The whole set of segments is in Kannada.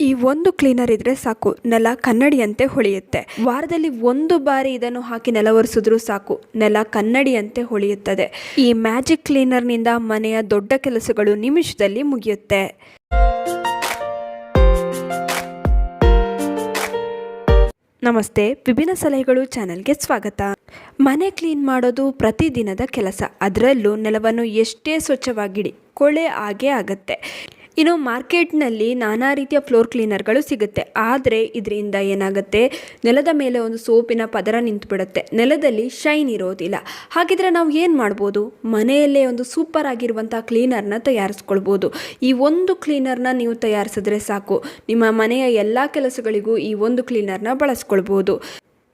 ಈ ಒಂದು ಕ್ಲೀನರ್ ಇದ್ರೆ ಸಾಕು, ನೆಲ ಕನ್ನಡಿಯಂತೆ ಹೊಳೆಯುತ್ತೆ. ವಾರದಲ್ಲಿ ಒಂದು ಬಾರಿ ಇದನ್ನು ಹಾಕಿ ನೆಲ ಒರೆಸಿದ್ರೂ ಸಾಕು, ನೆಲ ಕನ್ನಡಿಯಂತೆ ಹೊಳೆಯುತ್ತದೆ. ಈ ಮ್ಯಾಜಿಕ್ ಕ್ಲೀನರ್ನಿಂದ ಮನೆಯ ದೊಡ್ಡ ಕೆಲಸಗಳು ನಿಮಿಷದಲ್ಲಿ ಮುಗಿಯುತ್ತೆ. ನಮಸ್ತೆ, ವಿಭಿನ್ನ ಸಲಹೆಗಳು ಚಾನೆಲ್ಗೆ ಸ್ವಾಗತ. ಮನೆ ಕ್ಲೀನ್ ಮಾಡೋದು ಪ್ರತಿದಿನದ ಕೆಲಸ. ಅದರಲ್ಲೂ ನೆಲವನ್ನು ಎಷ್ಟೇ ಸ್ವಚ್ಛವಾಗಿಡಿ, ಕೊಳೆ ಆಗೇ ಆಗುತ್ತೆ. ಇನ್ನು ಮಾರ್ಕೆಟ್ನಲ್ಲಿ ನಾನಾ ರೀತಿಯ ಫ್ಲೋರ್ ಕ್ಲೀನರ್ಗಳು ಸಿಗುತ್ತೆ. ಆದರೆ ಇದರಿಂದ ಏನಾಗುತ್ತೆ, ನೆಲದ ಮೇಲೆ ಒಂದು ಸೋಪಿನ ಪದರ ನಿಂತುಬಿಡುತ್ತೆ, ನೆಲದಲ್ಲಿ ಶೈನ್ ಇರೋದಿಲ್ಲ. ಹಾಗಿದ್ರೆ ನಾವು ಏನು ಮಾಡ್ಬೋದು? ಮನೆಯಲ್ಲೇ ಒಂದು ಸೂಪರ್ ಆಗಿರುವಂಥ ಕ್ಲೀನರ್ನ ತಯಾರಿಸ್ಕೊಳ್ಬೋದು. ಈ ಒಂದು ಕ್ಲೀನರ್ನ ನೀವು ತಯಾರಿಸಿದ್ರೆ ಸಾಕು, ನಿಮ್ಮ ಮನೆಯ ಎಲ್ಲ ಕೆಲಸಗಳಿಗೂ ಈ ಒಂದು ಕ್ಲೀನರ್ನ ಬಳಸ್ಕೊಳ್ಬೋದು.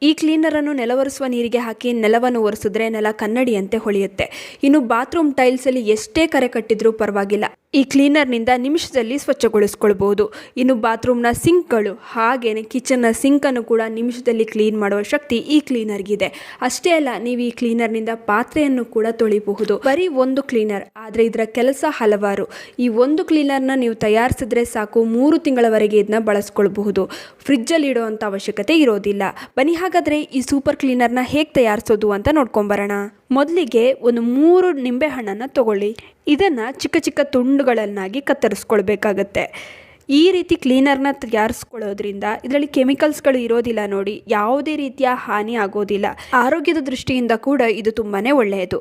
ಈ ಕ್ಲೀನರನ್ನು ನೆಲ ಒರೆಸುವ ನೀರಿಗೆ ಹಾಕಿ ನೆಲವನ್ನು ಒರೆಸಿದ್ರೆ ನೆಲ ಕನ್ನಡಿಯಂತೆ ಹೊಳೆಯುತ್ತೆ. ಇನ್ನು ಬಾತ್ರೂಮ್ ಟೈಲ್ಸಲ್ಲಿ ಎಷ್ಟೇ ಕರೆ ಕಟ್ಟಿದ್ರೂ ಪರವಾಗಿಲ್ಲ, ಈ ಕ್ಲೀನರ್ನಿಂದ ನಿಮಿಷದಲ್ಲಿ ಸ್ವಚ್ಛಗೊಳಿಸ್ಕೊಳ್ಬೋದು. ಇನ್ನು ಬಾತ್ರೂಮ್ನ ಸಿಂಕ್ಗಳು ಹಾಗೇನೆ ಕಿಚನ್ನ ಸಿಂಕನ್ನು ಕೂಡ ನಿಮಿಷದಲ್ಲಿ ಕ್ಲೀನ್ ಮಾಡುವ ಶಕ್ತಿ ಈ ಕ್ಲೀನರ್ಗಿದೆ. ಅಷ್ಟೇ ಅಲ್ಲ, ನೀವು ಈ ಕ್ಲೀನರ್ನಿಂದ ಪಾತ್ರೆಯನ್ನು ಕೂಡ ತೊಳಿಬಹುದು. ಬರೀ ಒಂದು ಕ್ಲೀನರ್, ಆದರೆ ಇದರ ಕೆಲಸ ಹಲವಾರು. ಈ ಒಂದು ಕ್ಲೀನರ್ನ ನೀವು ತಯಾರಿಸಿದ್ರೆ ಸಾಕು, 3 ತಿಂಗಳವರೆಗೆ ಇದನ್ನ ಬಳಸ್ಕೊಳ್ಬಹುದು. ಫ್ರಿಜ್ಜಲ್ಲಿ ಇಡುವಂಥ ಅವಶ್ಯಕತೆ ಇರೋದಿಲ್ಲ. ಬನ್ನಿ ಹಾಗಾದರೆ ಈ ಸೂಪರ್ ಕ್ಲೀನರ್ನ ಹೇಗೆ ತಯಾರಿಸೋದು ಅಂತ ನೋಡ್ಕೊಂಬರೋಣ. ಮೊದಲಿಗೆ ಒಂದು 3 ನಿಂಬೆ ಹಣ್ಣನ್ನು ತಗೊಳ್ಳಿ. ಇದನ್ನು ಚಿಕ್ಕ ಚಿಕ್ಕ ತುಂಡುಗಳನ್ನಾಗಿ ಕತ್ತರಿಸ್ಕೊಳ್ಬೇಕಾಗತ್ತೆ. ಈ ರೀತಿ ಕ್ಲೀನರ್ನ ತಯಾರಿಸ್ಕೊಳ್ಳೋದ್ರಿಂದ ಇದರಲ್ಲಿ ಕೆಮಿಕಲ್ಸ್ಗಳು ಇರೋದಿಲ್ಲ ನೋಡಿ, ಯಾವುದೇ ರೀತಿಯ ಹಾನಿ ಆಗೋದಿಲ್ಲ. ಆರೋಗ್ಯದ ದೃಷ್ಟಿಯಿಂದ ಕೂಡ ಇದು ತುಂಬಾ ಒಳ್ಳೆಯದು.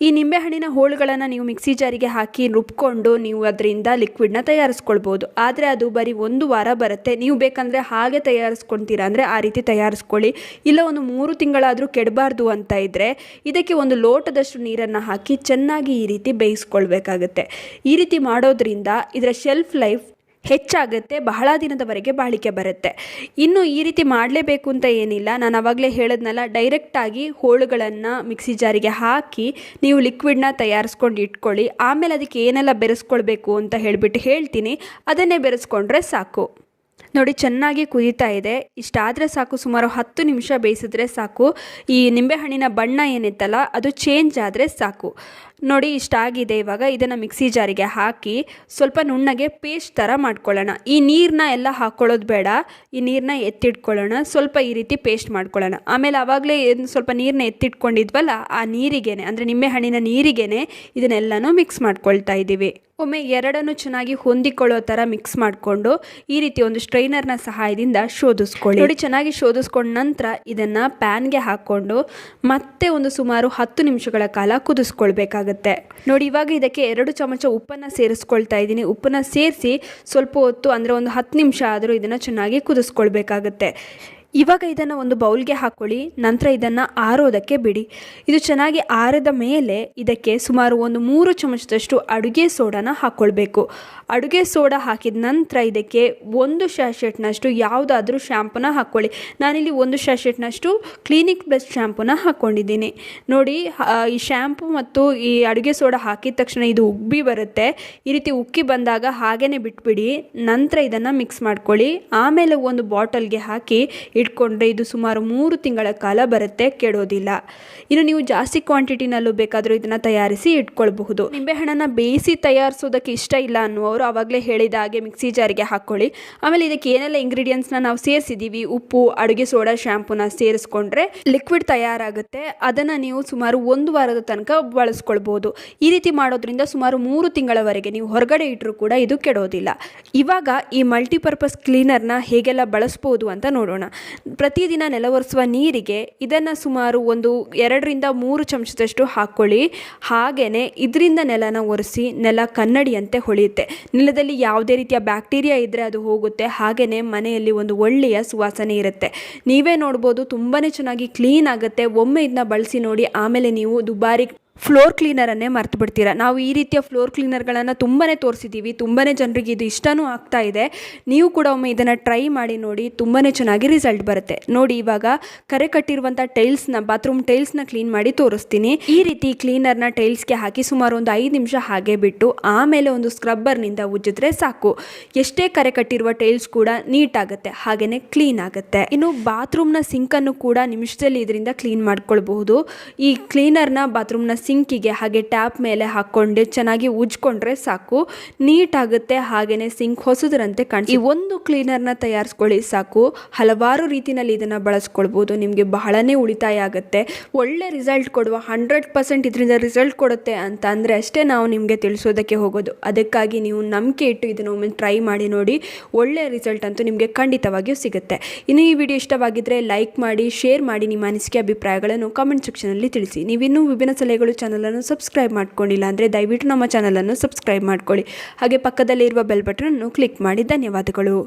ಈ ನಿಂಬೆಹಣ್ಣಿನ ಹೋಳುಗಳನ್ನು ನೀವು ಮಿಕ್ಸಿ ಜಾರಿಗೆ ಹಾಕಿ ರುಬ್ಕೊಂಡು ನೀವು ಅದರಿಂದ ಲಿಕ್ವಿಡ್ನ ತಯಾರಿಸ್ಕೊಳ್ಬೋದು. ಆದರೆ ಅದು ಬರೀ 1 ವಾರ ಬರುತ್ತೆ. ನೀವು ಬೇಕಂದರೆ ಹಾಗೆ ತಯಾರಿಸ್ಕೊಳ್ತೀರಾ ಅಂದರೆ ಆ ರೀತಿ ತಯಾರಿಸ್ಕೊಳ್ಳಿ. ಇಲ್ಲ ಒಂದು 3 ತಿಂಗಳಾದರೂ ಕೆಡಬಾರ್ದು ಅಂತ ಇದ್ದರೆ ಇದಕ್ಕೆ 1 ಲೋಟದಷ್ಟು ನೀರನ್ನು ಹಾಕಿ ಚೆನ್ನಾಗಿ ಈ ರೀತಿ ಬೇಯಿಸ್ಕೊಳ್ಬೇಕಾಗತ್ತೆ. ಈ ರೀತಿ ಮಾಡೋದ್ರಿಂದ ಇದರ ಶೆಲ್ಫ್ ಲೈಫ್ ಹೆಚ್ಚಾಗುತ್ತೆ, ಬಹಳ ದಿನದವರೆಗೆ ಬಾಳಿಕೆ ಬರುತ್ತೆ. ಇನ್ನು ಈ ರೀತಿ ಮಾಡಲೇಬೇಕು ಅಂತ ಏನಿಲ್ಲ, ನಾನು ಆವಾಗಲೇ ಹೇಳಿದ್ನಲ್ಲ, ಡೈರೆಕ್ಟಾಗಿ ಹೋಳುಗಳನ್ನು ಮಿಕ್ಸಿ ಜಾರಿಗೆ ಹಾಕಿ ನೀವು ಲಿಕ್ವಿಡ್ನ ತಯಾರಿಸ್ಕೊಂಡು ಇಟ್ಕೊಳ್ಳಿ. ಆಮೇಲೆ ಅದಕ್ಕೆ ಏನೆಲ್ಲ ಬೆರೆಸ್ಕೊಳ್ಬೇಕು ಅಂತ ಹೇಳ್ತೀನಿ, ಅದನ್ನೇ ಬೆರೆಸ್ಕೊಂಡ್ರೆ ಸಾಕು. ನೋಡಿ, ಚೆನ್ನಾಗಿ ಕುದೀತಾ ಇದೆ. ಇಷ್ಟಾದರೆ ಸಾಕು, ಸುಮಾರು 10 ನಿಮಿಷ ಬೇಯಿಸಿದ್ರೆ ಸಾಕು. ಈ ನಿಂಬೆಹಣ್ಣಿನ ಬಣ್ಣ ಏನಿತ್ತಲ್ಲ ಅದು ಚೇಂಜ್ ಆದರೆ ಸಾಕು. ನೋಡಿ, ಇಷ್ಟಾಗಿದೆ. ಇವಾಗ ಇದನ್ನು ಮಿಕ್ಸಿ ಜಾರಿಗೆ ಹಾಕಿ ಸ್ವಲ್ಪ ನುಣ್ಣಗೆ ಪೇಸ್ಟ್ ಥರ ಮಾಡ್ಕೊಳ್ಳೋಣ. ಈ ನೀರನ್ನ ಎಲ್ಲ ಹಾಕ್ಕೊಳ್ಳೋದು ಬೇಡ, ಈ ನೀರನ್ನ ಎತ್ತಿಟ್ಕೊಳ್ಳೋಣ. ಸ್ವಲ್ಪ ಈ ರೀತಿ ಪೇಸ್ಟ್ ಮಾಡ್ಕೊಳ್ಳೋಣ. ಆಮೇಲೆ ಆವಾಗಲೇ ಸ್ವಲ್ಪ ನೀರನ್ನ ಎತ್ತಿಟ್ಕೊಂಡಿದ್ವಲ್ಲ, ಆ ನೀರಿಗೇನೆ ಅಂದರೆ ನಿಂಬೆಹಣ್ಣಿನ ನೀರಿಗೇನೆ ಇದನ್ನೆಲ್ಲನೂ ಮಿಕ್ಸ್ ಮಾಡ್ಕೊಳ್ತಾ ಇದ್ದೀವಿ. ಒಮ್ಮೆ ಎರಡನ್ನು ಚೆನ್ನಾಗಿ ಹೊಂದಿಕೊಳ್ಳೋ ಥರ ಮಿಕ್ಸ್ ಮಾಡಿಕೊಂಡು ಈ ರೀತಿ ಒಂದು ಸ್ಟ್ರೈನರ್ನ ಸಹಾಯದಿಂದ ಶೋಧಿಸ್ಕೊಳ್ಳಿ. ನೋಡಿ, ಚೆನ್ನಾಗಿ ಶೋಧಿಸ್ಕೊಂಡ ನಂತರ ಇದನ್ನು ಪ್ಯಾನ್ಗೆ ಹಾಕ್ಕೊಂಡು ಮತ್ತೆ ಒಂದು ಸುಮಾರು 10 ನಿಮಿಷಗಳ ಕಾಲ ಕುದಿಸ್ಕೊಳ್ಬೇಕಾಗತ್ತೆ. ನೋಡಿ, ಇವಾಗ ಇದಕ್ಕೆ 2 ಚಮಚ ಉಪ್ಪನ್ನು ಸೇರಿಸ್ಕೊಳ್ತಾ ಇದ್ದೀನಿ. ಉಪ್ಪನ್ನು ಸೇರಿಸಿ ಸ್ವಲ್ಪ ಹೊತ್ತು ಅಂದರೆ ಒಂದು 10 ನಿಮಿಷ ಆದರೂ ಇದನ್ನು ಚೆನ್ನಾಗಿ ಕುದಿಸ್ಕೊಳ್ಬೇಕಾಗತ್ತೆ. ಇವಾಗ ಇದನ್ನು ಒಂದು ಬೌಲ್ಗೆ ಹಾಕ್ಕೊಳ್ಳಿ. ನಂತರ ಇದನ್ನು ಆರೋದಕ್ಕೆ ಬಿಡಿ. ಇದು ಚೆನ್ನಾಗಿ ಆರಿದ ಮೇಲೆ ಇದಕ್ಕೆ ಸುಮಾರು ಒಂದು 3 ಚಮಚದಷ್ಟು ಅಡುಗೆ ಸೋಡಾನ ಹಾಕ್ಕೊಳ್ಬೇಕು. ಅಡುಗೆ ಸೋಡಾ ಹಾಕಿದ ನಂತರ ಇದಕ್ಕೆ 1 ಸ್ಯಾಶೆಟ್ನಷ್ಟು ಯಾವುದಾದ್ರೂ ಶ್ಯಾಂಪೂನ ಹಾಕ್ಕೊಳ್ಳಿ. ನಾನಿಲ್ಲಿ 1 ಸ್ಯಾಶೆಟ್ನಷ್ಟು ಕ್ಲಿನಿಕ್ ಪ್ಲಸ್ ಶ್ಯಾಂಪೂನ ಹಾಕ್ಕೊಂಡಿದ್ದೀನಿ. ನೋಡಿ, ಈ ಶ್ಯಾಂಪೂ ಮತ್ತು ಈ ಅಡುಗೆ ಸೋಡಾ ಹಾಕಿದ ತಕ್ಷಣ ಇದು ಉಬ್ಬಿ ಬರುತ್ತೆ. ಈ ರೀತಿ ಉಕ್ಕಿ ಬಂದಾಗ ಹಾಗೇ ಬಿಟ್ಬಿಡಿ. ನಂತರ ಇದನ್ನು ಮಿಕ್ಸ್ ಮಾಡ್ಕೊಳ್ಳಿ. ಆಮೇಲೆ ಒಂದು ಬಾಟಲ್ಗೆ ಹಾಕಿ ಇಟ್ಕೊಂಡ್ರೆ ಇದು ಸುಮಾರು 3 ತಿಂಗಳ ಕಾಲ ಬರುತ್ತೆ, ಕೆಡೋದಿಲ್ಲ. ಇನ್ನು ನೀವು ಜಾಸ್ತಿ ಕ್ವಾಂಟಿಟಿನಲ್ಲೂ ಬೇಕಾದರೂ ಇದನ್ನು ತಯಾರಿಸಿ ಇಟ್ಕೊಳ್ಬಹುದು. ನಿಂಬೆಹಣ್ಣನ್ನು ಬೇಯಿಸಿ ತಯಾರಿಸೋದಕ್ಕೆ ಇಷ್ಟ ಇಲ್ಲ ಅನ್ನುವರು ಆವಾಗಲೇ ಹೇಳಿದ ಹಾಗೆ ಮಿಕ್ಸಿ ಜಾರಿಗೆ ಹಾಕ್ಕೊಳ್ಳಿ. ಆಮೇಲೆ ಇದಕ್ಕೆ ಏನೆಲ್ಲ ಇಂಗ್ರೀಡಿಯೆಂಟ್ಸ್ನ ನಾವು ಸೇರಿಸಿದ್ದೀವಿ, ಉಪ್ಪು, ಅಡುಗೆ ಸೋಡಾ, ಶ್ಯಾಂಪೂನ ಸೇರಿಸ್ಕೊಂಡ್ರೆ ಲಿಕ್ವಿಡ್ ತಯಾರಾಗುತ್ತೆ. ಅದನ್ನು ನೀವು ಸುಮಾರು 1 ವಾರದ ತನಕ ಬಳಸ್ಕೊಳ್ಬೋದು. ಈ ರೀತಿ ಮಾಡೋದ್ರಿಂದ ಸುಮಾರು 3 ತಿಂಗಳವರೆಗೆ ನೀವು ಹೊರಗಡೆ ಇಟ್ಟರೂ ಕೂಡ ಇದು ಕೆಡೋದಿಲ್ಲ. ಇವಾಗ ಈ ಮಲ್ಟಿಪರ್ಪಸ್ ಕ್ಲೀನರ್ನ ಹೇಗೆಲ್ಲ ಬಳಸ್ಬೋದು ಅಂತ ನೋಡೋಣ. ಪ್ರತಿದಿನ ನೆಲ ಒರೆಸುವ ನೀರಿಗೆ ಇದನ್ನು ಸುಮಾರು ಒಂದು 2ರಿಂದ 3 ಚಮಚದಷ್ಟು ಹಾಕ್ಕೊಳ್ಳಿ. ಹಾಗೆಯೇ ಇದರಿಂದ ನೆಲನ ಒರೆಸಿ ನೆಲ ಕನ್ನಡಿಯಂತೆ ಹೊಳೆಯುತ್ತೆ. ನೆಲದಲ್ಲಿ ಯಾವುದೇ ರೀತಿಯ ಬ್ಯಾಕ್ಟೀರಿಯಾ ಇದ್ದರೆ ಅದು ಹೋಗುತ್ತೆ. ಹಾಗೆಯೇ ಮನೆಯಲ್ಲಿ ಒಂದು ಒಳ್ಳೆಯ ಸುವಾಸನೆ ಇರುತ್ತೆ. ನೀವೇ ನೋಡ್ಬೋದು, ತುಂಬಾ ಚೆನ್ನಾಗಿ ಕ್ಲೀನ್ ಆಗುತ್ತೆ. ಒಮ್ಮೆ ಇದನ್ನ ಬಳಸಿ ನೋಡಿ, ಆಮೇಲೆ ನೀವು ದುಬಾರಿ ಫ್ಲೋರ್ ಕ್ಲೀನರನ್ನೇ ಮರ್ತು ಬಿಡ್ತೀರಾ. ನಾವು ಈ ರೀತಿಯ ಫ್ಲೋರ್ ಕ್ಲೀನರ್ಗಳನ್ನು ತುಂಬಾ ತೋರಿಸಿದ್ದೀವಿ, ತುಂಬಾ ಜನರಿಗೆ ಇದು ಇಷ್ಟನೂ ಆಗ್ತಾ ಇದೆ. ನೀವು ಕೂಡ ಒಮ್ಮೆ ಇದನ್ನು ಟ್ರೈ ಮಾಡಿ ನೋಡಿ, ತುಂಬಾ ಚೆನ್ನಾಗಿ ರಿಸಲ್ಟ್ ಬರುತ್ತೆ. ನೋಡಿ, ಇವಾಗ ಕರೆ ಕಟ್ಟಿರುವಂಥ ಟೈಲ್ಸ್ನ, ಬಾತ್ರೂಮ್ ಟೈಲ್ಸ್ನ ಕ್ಲೀನ್ ಮಾಡಿ ತೋರಿಸ್ತೀನಿ. ಈ ರೀತಿ ಕ್ಲೀನರ್ನ ಟೈಲ್ಸ್ಗೆ ಹಾಕಿ ಸುಮಾರು ಒಂದು 5 ನಿಮಿಷ ಹಾಗೆ ಬಿಟ್ಟು ಆಮೇಲೆ ಒಂದು ಸ್ಕ್ರಬ್ಬರ್ನಿಂದ ಉಜ್ಜಿದ್ರೆ ಸಾಕು. ಎಷ್ಟೇ ಕರೆ ಕಟ್ಟಿರುವ ಟೈಲ್ಸ್ ಕೂಡ ನೀಟ್ ಆಗುತ್ತೆ, ಹಾಗೆಯೇ ಕ್ಲೀನ್ ಆಗುತ್ತೆ. ಇನ್ನು ಬಾತ್ರೂಮ್ನ ಸಿಂಕನ್ನು ಕೂಡ ನಿಮಿಷದಲ್ಲಿ ಇದರಿಂದ ಕ್ಲೀನ್ ಮಾಡ್ಕೊಳ್ಬಹುದು. ಈ ಕ್ಲೀನರ್ನ ಬಾತ್ರೂಮ್ನ ಸಿಂಕಿಗೆ ಹಾಗೆ ಟ್ಯಾಪ್ ಮೇಲೆ ಹಾಕ್ಕೊಂಡು ಚೆನ್ನಾಗಿ ಉಜ್ಕೊಂಡ್ರೆ ಸಾಕು, ನೀಟಾಗುತ್ತೆ. ಹಾಗೆಯೇ ಸಿಂಕ್ ಹೊಸದರಂತೆ ಈ ಒಂದು ಕ್ಲೀನರ್ನ ತಯಾರಿಸ್ಕೊಳ್ಳಿ ಸಾಕು. ಹಲವಾರು ರೀತಿಯಲ್ಲಿ ಇದನ್ನು ಬಳಸ್ಕೊಳ್ಬೋದು. ನಿಮಗೆ ಬಹಳನೇ ಉಳಿತಾಯ ಆಗುತ್ತೆ. ಒಳ್ಳೆ ರಿಸಲ್ಟ್ ಕೊಡುವ 100% ಇದರಿಂದ ರಿಸಲ್ಟ್ ಕೊಡುತ್ತೆ ಅಂತ ಅಂದರೆ ಅಷ್ಟೇ ನಾವು ನಿಮಗೆ ತಿಳಿಸೋದಕ್ಕೆ ಹೋಗೋದು. ಅದಕ್ಕಾಗಿ ನೀವು ನಂಬಿಕೆ ಇಟ್ಟು ಇದನ್ನು ಒಮ್ಮೆ ಟ್ರೈ ಮಾಡಿ ನೋಡಿ. ಒಳ್ಳೆ ರಿಸಲ್ಟ್ ಅಂತೂ ನಿಮಗೆ ಖಂಡಿತವಾಗಿಯೂ ಸಿಗುತ್ತೆ. ಇನ್ನು ಈ ವಿಡಿಯೋ ಇಷ್ಟವಾಗಿದ್ದರೆ ಲೈಕ್ ಮಾಡಿ, ಶೇರ್ ಮಾಡಿ, ನಿಮ್ಮ ಅನಿಸಿಕೆ ಅಭಿಪ್ರಾಯಗಳನ್ನು ಕಾಮೆಂಟ್ ಸೆಕ್ಷನಲ್ಲಿ ತಿಳಿಸಿ. ನೀವಿನ್ನೂ ವಿಭಿನ್ನ ಸಲಹೆಗಳು ಚಾನಲನ್ನು ಸಬ್ಸ್ಕ್ರೈಬ್ ಮಾಡ್ಕೊಂಡಿಲ್ಲ ಅಂದರೆ ದಯವಿಟ್ಟು ನಮ್ಮ ಚಾನಲನ್ನು ಸಬ್ಸ್ಕ್ರೈಬ್ ಮಾಡ್ಕೊಳ್ಳಿ. ಹಾಗೆ ಪಕ್ಕದಲ್ಲಿರುವ ಬೆಲ್ ಬಟನನ್ನು ಕ್ಲಿಕ್ ಮಾಡಿ. ಧನ್ಯವಾದಗಳು.